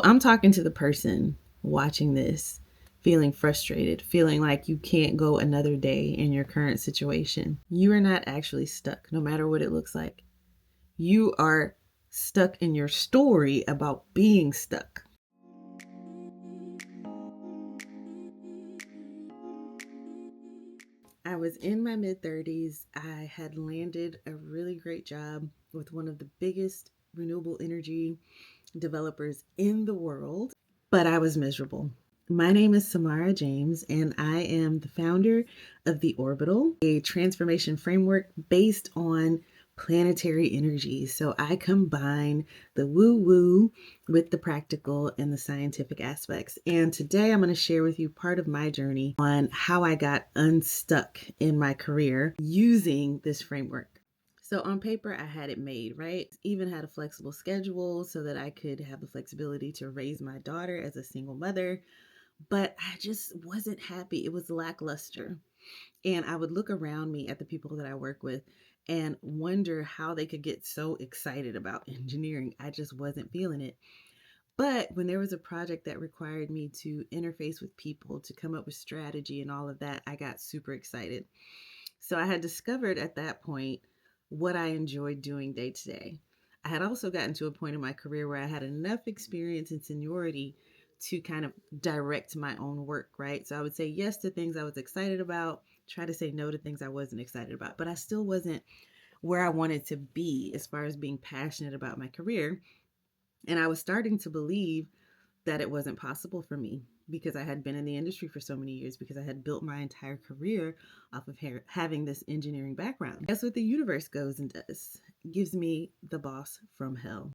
I'm talking to the person watching this, feeling frustrated, feeling like you can't go another day in your current situation. You are not actually stuck, no matter what it looks like. You are stuck in your story about being stuck. I was in my mid 30s. I had landed a really great job with one of the biggest renewable energy developers in the world, but I was miserable. My name is Samara James, and I am the founder of The Orbital, a transformation framework based on planetary energy. So I combine the woo woo with the practical and the scientific aspects. And today I'm going to share with you part of my journey on how I got unstuck in my career using this framework. So on paper, I had it made, right? Even had a flexible schedule so that I could have the flexibility to raise my daughter as a single mother. But I just wasn't happy. It was lackluster. And I would look around me at the people that I work with and wonder how they could get so excited about engineering. I just wasn't feeling it. But when there was a project that required me to interface with people, to come up with strategy and all of that, I got super excited. So I had discovered at that point what I enjoyed doing day to day. I had also gotten to a point in my career where I had enough experience and seniority to kind of direct my own work, right? So I would say yes to things I was excited about, try to say no to things I wasn't excited about, but I still wasn't where I wanted to be as far as being passionate about my career. And I was starting to believe that it wasn't possible for me because I had been in the industry for so many years, because I had built my entire career off of having this engineering background. That's what the universe goes and does. It gives me the boss from hell.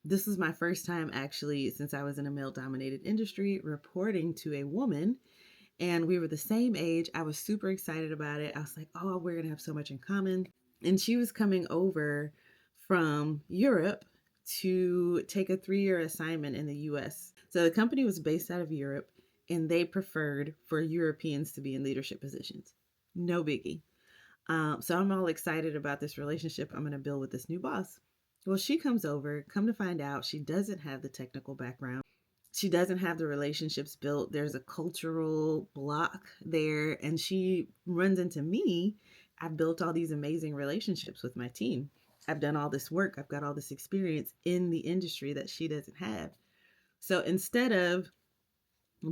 This was my first time actually, since I was in a male dominated industry, reporting to a woman. And we were the same age. I was super excited about it. I was like, oh, we're going to have so much in common. And she was coming over from Europe to take a 3-year assignment in the US. So the company was based out of Europe, and they preferred for Europeans to be in leadership positions. No biggie. So I'm all excited about this relationship I'm going to build with this new boss. Well, she comes over, come to find out, she doesn't have the technical background. She doesn't have the relationships built. There's a cultural block there, and she runs into me. I've built all these amazing relationships with my team. I've done all this work. I've got all this experience in the industry that she doesn't have. So instead of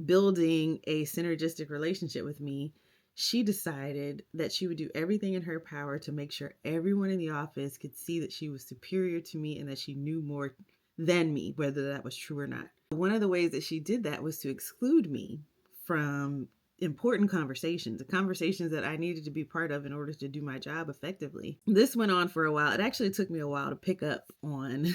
building a synergistic relationship with me, she decided that she would do everything in her power to make sure everyone in the office could see that she was superior to me and that she knew more than me, whether that was true or not. One of the ways that she did that was to exclude me from important conversations, the conversations that I needed to be part of in order to do my job effectively. This went on for a while. It actually took me a while to pick up on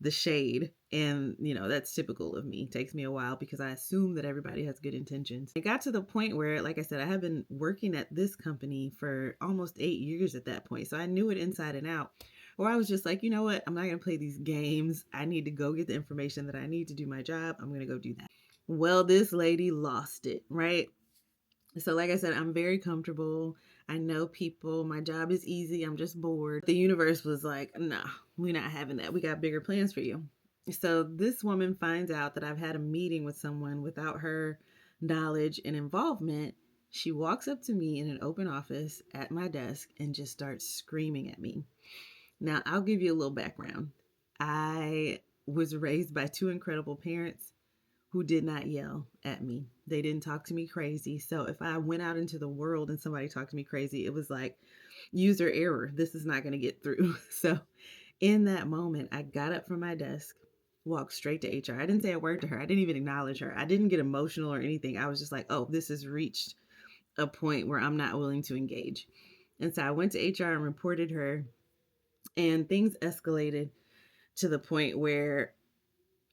the shade. And, that's typical of me. It takes me a while because I assume that everybody has good intentions. It got to the point where, like I said, I have been working at this company for almost 8 years at that point. So I knew it inside and out. Or I was just like, you know what? I'm not going to play these games. I need to go get the information that I need to do my job. I'm going to go do that. Well, this lady lost it, right? So, like I said, I'm very comfortable. I know people. My job is easy. I'm just bored. The universe was like, nah, we're not having that. We got bigger plans for you. So, this woman finds out that I've had a meeting with someone without her knowledge and involvement. She walks up to me in an open office at my desk and just starts screaming at me. Now, I'll give you a little background. I was raised by two incredible parents who did not yell at me. They didn't talk to me crazy. So if I went out into the world and somebody talked to me crazy, it was like user error. This is not going to get through. So in that moment, I got up from my desk, walked straight to HR. I didn't say a word to her. I didn't even acknowledge her. I didn't get emotional or anything. I was just like, oh, this has reached a point where I'm not willing to engage. And so I went to HR and reported her, and things escalated to the point where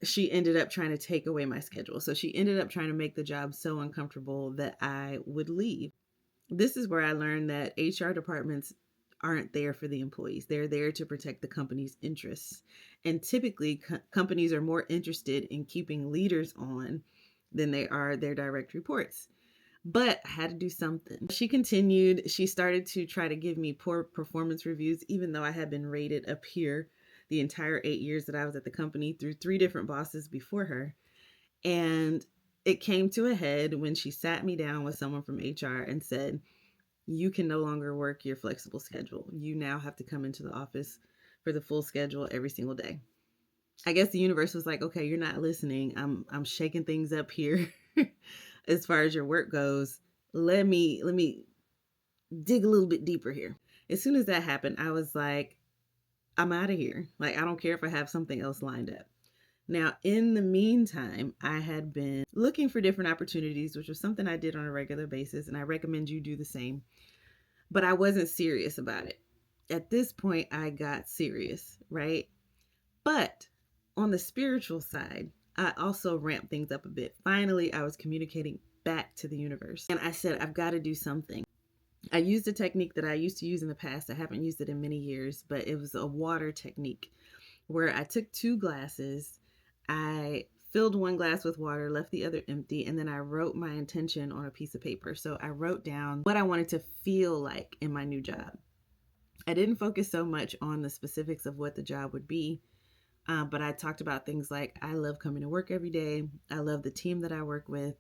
she ended up trying to take away my schedule. So she ended up trying to make the job so uncomfortable that I would leave. This is where I learned that HR departments aren't there for the employees. They're there to protect the company's interests. And typically, companies are more interested in keeping leaders on than they are their direct reports. But I had to do something. She continued. She started to try to give me poor performance reviews, even though I had been rated a peer the entire 8 years that I was at the company through 3 different bosses before her. And it came to a head when she sat me down with someone from HR and said, you can no longer work your flexible schedule. You now have to come into the office for the full schedule every single day. I guess the universe was like, okay, you're not listening. I'm shaking things up here as far as your work goes. Let me dig a little bit deeper here. As soon as that happened, I was like, I'm out of here. Like, I don't care if I have something else lined up. Now, in the meantime, I had been looking for different opportunities, which was something I did on a regular basis, and I recommend you do the same. But I wasn't serious about it. At this point, I got serious, right? But on the spiritual side, I also ramped things up a bit. Finally, I was communicating back to the universe. And I said, I've got to do something. I used a technique that I used to use in the past. I haven't used it in many years, but it was a water technique where I took 2 glasses. I filled one glass with water, left the other empty, and then I wrote my intention on a piece of paper. So I wrote down what I wanted to feel like in my new job. I didn't focus so much on the specifics of what the job would be, but I talked about things like, I love coming to work every day. I love the team that I work with.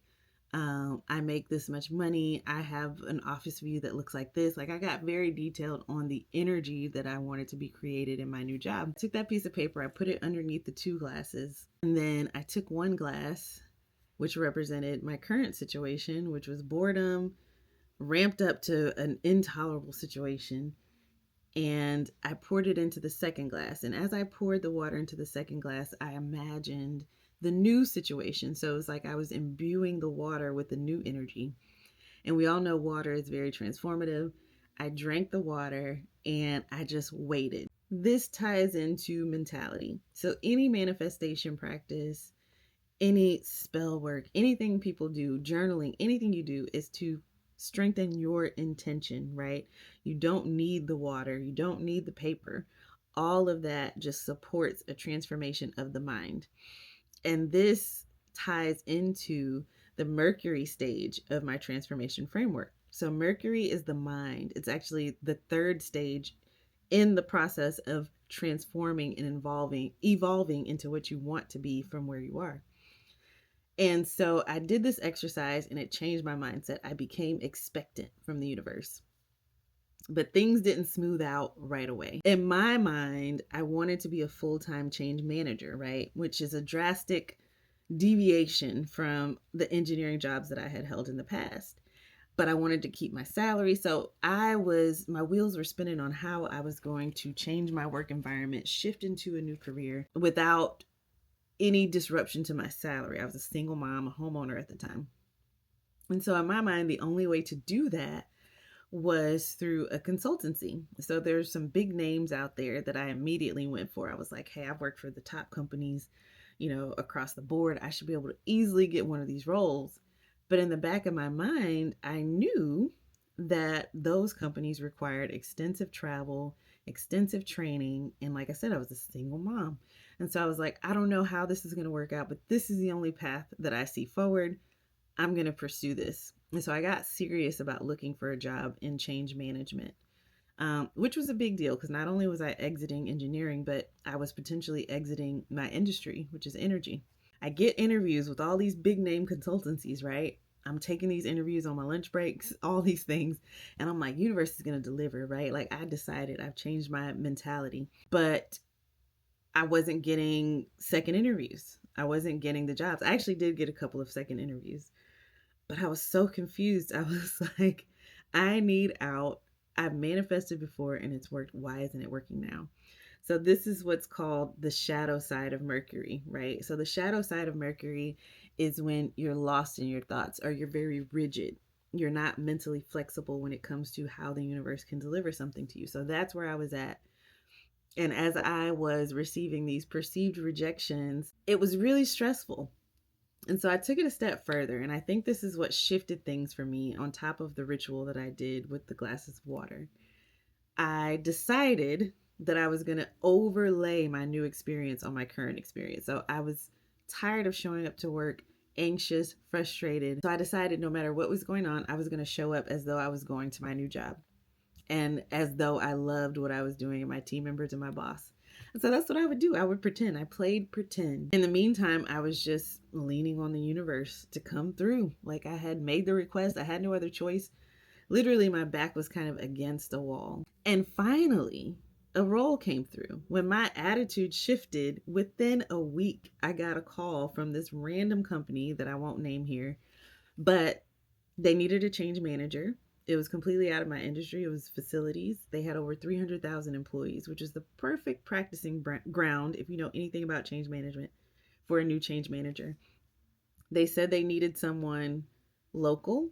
I make this much money. I have an office view that looks like this. Like, I got very detailed on the energy that I wanted to be created in my new job. I took that piece of paper, I put it underneath the 2 glasses, and then I took one glass, which represented my current situation, which was boredom, ramped up to an intolerable situation. And I poured it into the second glass. And as I poured the water into the second glass, I imagined the new situation. So it was like I was imbuing the water with the new energy. And we all know water is very transformative. I drank the water and I just waited. This ties into mentality. So any manifestation practice, any spell work, anything people do, journaling, anything you do is to strengthen your intention, right? You don't need the water, you don't need the paper. All of that just supports a transformation of the mind. And this ties into the Mercury stage of my transformation framework. So Mercury is the mind. It's actually the 3rd stage in the process of transforming and evolving into what you want to be from where you are. And so I did this exercise and it changed my mindset. I became expectant from the universe. But things didn't smooth out right away. In my mind, I wanted to be a full-time change manager, right? Which is a drastic deviation from the engineering jobs that I had held in the past. But I wanted to keep my salary. So my wheels were spinning on how I was going to change my work environment, shift into a new career without any disruption to my salary. I was a single mom, a homeowner at the time. And so in my mind, the only way to do that was through a consultancy. So there's some big names out there that I immediately went for. I was like, hey, I've worked for the top companies, across the board. I should be able to easily get one of these roles. But in the back of my mind, I knew that those companies required extensive travel, extensive training. And like I said, I was a single mom. And so I was like, I don't know how this is going to work out, but this is the only path that I see forward. I'm going to pursue this. And so I got serious about looking for a job in change management, which was a big deal because not only was I exiting engineering, but I was potentially exiting my industry, which is energy. I get interviews with all these big name consultancies, right? I'm taking these interviews on my lunch breaks, all these things. And I'm like, universe is going to deliver, right? Like, I decided, I've changed my mentality, but I wasn't getting second interviews. I wasn't getting the jobs. I actually did get a couple of second interviews, but I was so confused. I was like, I need out. I've manifested before and it's worked. Why isn't it working now? So this is what's called the shadow side of Mercury, right? So the shadow side of Mercury is when you're lost in your thoughts or you're very rigid. You're not mentally flexible when it comes to how the universe can deliver something to you. So that's where I was at. And as I was receiving these perceived rejections, it was really stressful. And so I took it a step further. And I think this is what shifted things for me on top of the ritual that I did with the glasses of water. I decided that I was going to overlay my new experience on my current experience. So I was tired of showing up to work anxious, frustrated. So I decided no matter what was going on, I was going to show up as though I was going to my new job and as though I loved what I was doing and my team members and my boss. So that's what I would do. I would pretend. I played pretend. In the meantime, I was just leaning on the universe to come through. Like I had made the request, I had no other choice. Literally, my back was kind of against a wall. And finally, a role came through. When my attitude shifted, within a week, I got a call from this random company that I won't name here, but they needed a change manager. It was completely out of my industry. It was facilities. They had over 300,000 employees, which is the perfect practicing ground if you know anything about change management for a new change manager. They said they needed someone local.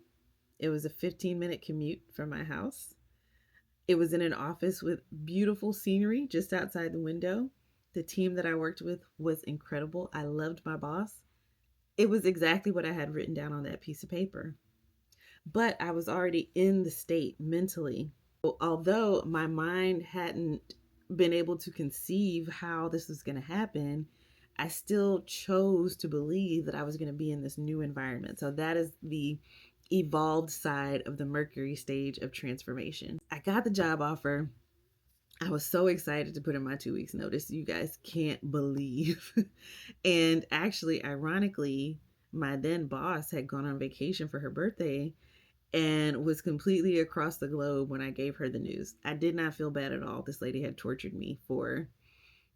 It was a 15-minute commute from my house. It was in an office with beautiful scenery just outside the window. The team that I worked with was incredible. I loved my boss. It was exactly what I had written down on that piece of paper. But I was already in the state mentally. Although my mind hadn't been able to conceive how this was going to happen, I still chose to believe that I was going to be in this new environment. So that is the evolved side of the Mercury stage of transformation. I got the job offer. I was so excited to put in my 2 weeks notice. You guys can't believe. And actually, ironically, my then boss had gone on vacation for her birthday and was completely across the globe when I gave her the news. I did not feel bad at all. This lady had tortured me for,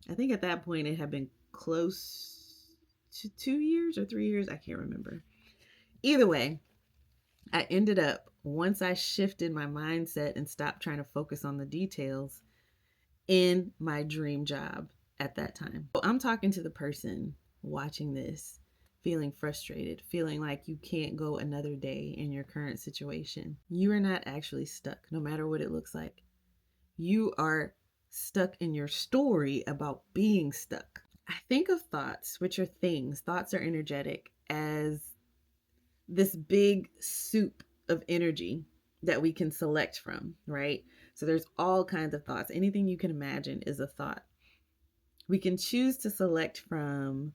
I think at that point it had been close to 2 years or 3 years. I can't remember. Either way, I ended up, once I shifted my mindset and stopped trying to focus on the details, in my dream job at that time. So I'm talking to the person watching this, feeling frustrated, feeling like you can't go another day in your current situation. You are not actually stuck, no matter what it looks like. You are stuck in your story about being stuck. I think of thoughts, which are things, thoughts are energetic, as this big soup of energy that we can select from, right? So there's all kinds of thoughts. Anything you can imagine is a thought. We can choose to select from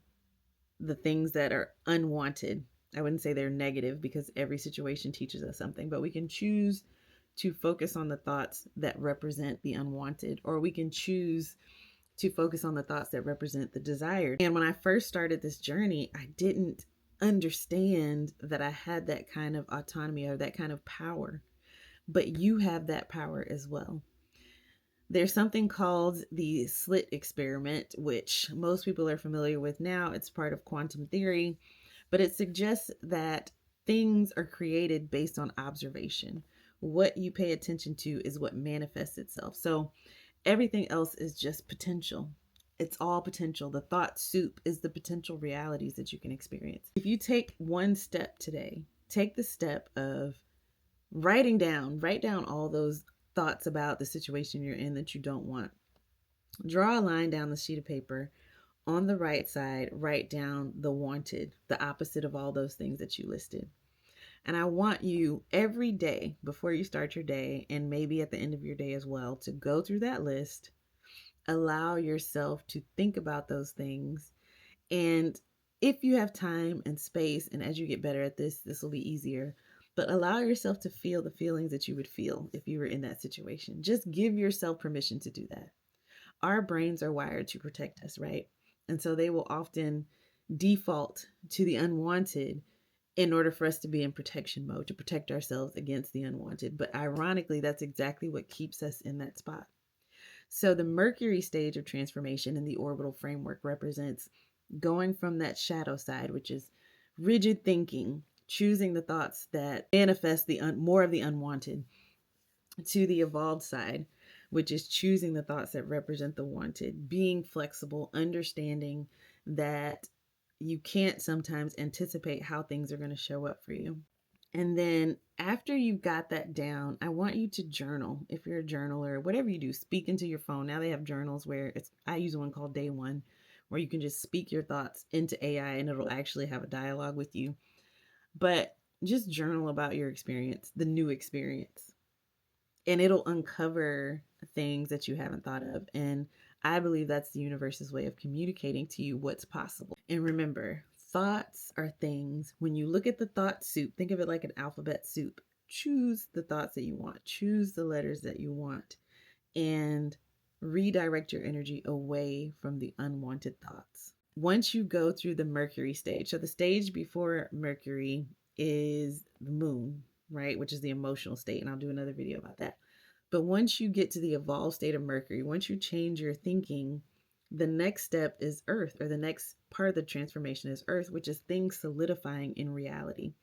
the things that are unwanted. I wouldn't say they're negative because every situation teaches us something, but we can choose to focus on the thoughts that represent the unwanted, or we can choose to focus on the thoughts that represent the desired. And when I first started this journey, I didn't understand that I had that kind of autonomy or that kind of power, but you have that power as well. There's something called the slit experiment, which most people are familiar with now. It's part of quantum theory, but it suggests that things are created based on observation. What you pay attention to is what manifests itself. So everything else is just potential. It's all potential. The thought soup is the potential realities that you can experience. If you take one step today, take the step of write down all those thoughts about the situation you're in that you don't want. Draw a line down the sheet of paper. On the right side, write down the wanted, the opposite of all those things that you listed. And I want you every day before you start your day, and maybe at the end of your day as well, to go through that list, allow yourself to think about those things. And if you have time and space, and as you get better at this will be easier, but allow yourself to feel the feelings that you would feel if you were in that situation. Just give yourself permission to do that. Our brains are wired to protect us, right? And so they will often default to the unwanted in order for us to be in protection mode, to protect ourselves against the unwanted. But ironically, that's exactly what keeps us in that spot. So the Mercury stage of transformation in the orbital framework represents going from that shadow side, which is rigid thinking, choosing the thoughts that manifest the more of the unwanted, to the evolved side, which is choosing the thoughts that represent the wanted, being flexible, understanding that you can't sometimes anticipate how things are going to show up for you. And then after you've got that down, I want you to journal. If you're a journaler, whatever you do, speak into your phone. Now they have journals where I use one called Day One, where you can just speak your thoughts into AI and it'll actually have a dialogue with you. But just journal about your experience, the new experience, and it'll uncover things that you haven't thought of. And I believe that's the universe's way of communicating to you what's possible. And remember, thoughts are things. When you look at the thought soup, think of it like an alphabet soup. Choose the thoughts that you want, choose the letters that you want, and redirect your energy away from the unwanted thoughts. Once you go through the Mercury stage, so the stage before Mercury is the moon, right? Which is the emotional state. And I'll do another video about that. But once you get to the evolved state of Mercury, once you change your thinking, the next step is Earth, or the next part of the transformation is Earth, which is things solidifying in reality.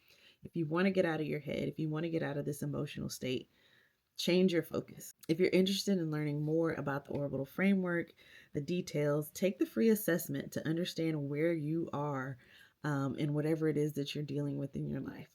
If you want to get out of your head, if you want to get out of this emotional state, change your focus. If you're interested in learning more about the orbital framework, the details, take the free assessment to understand where you are in whatever it is that you're dealing with in your life.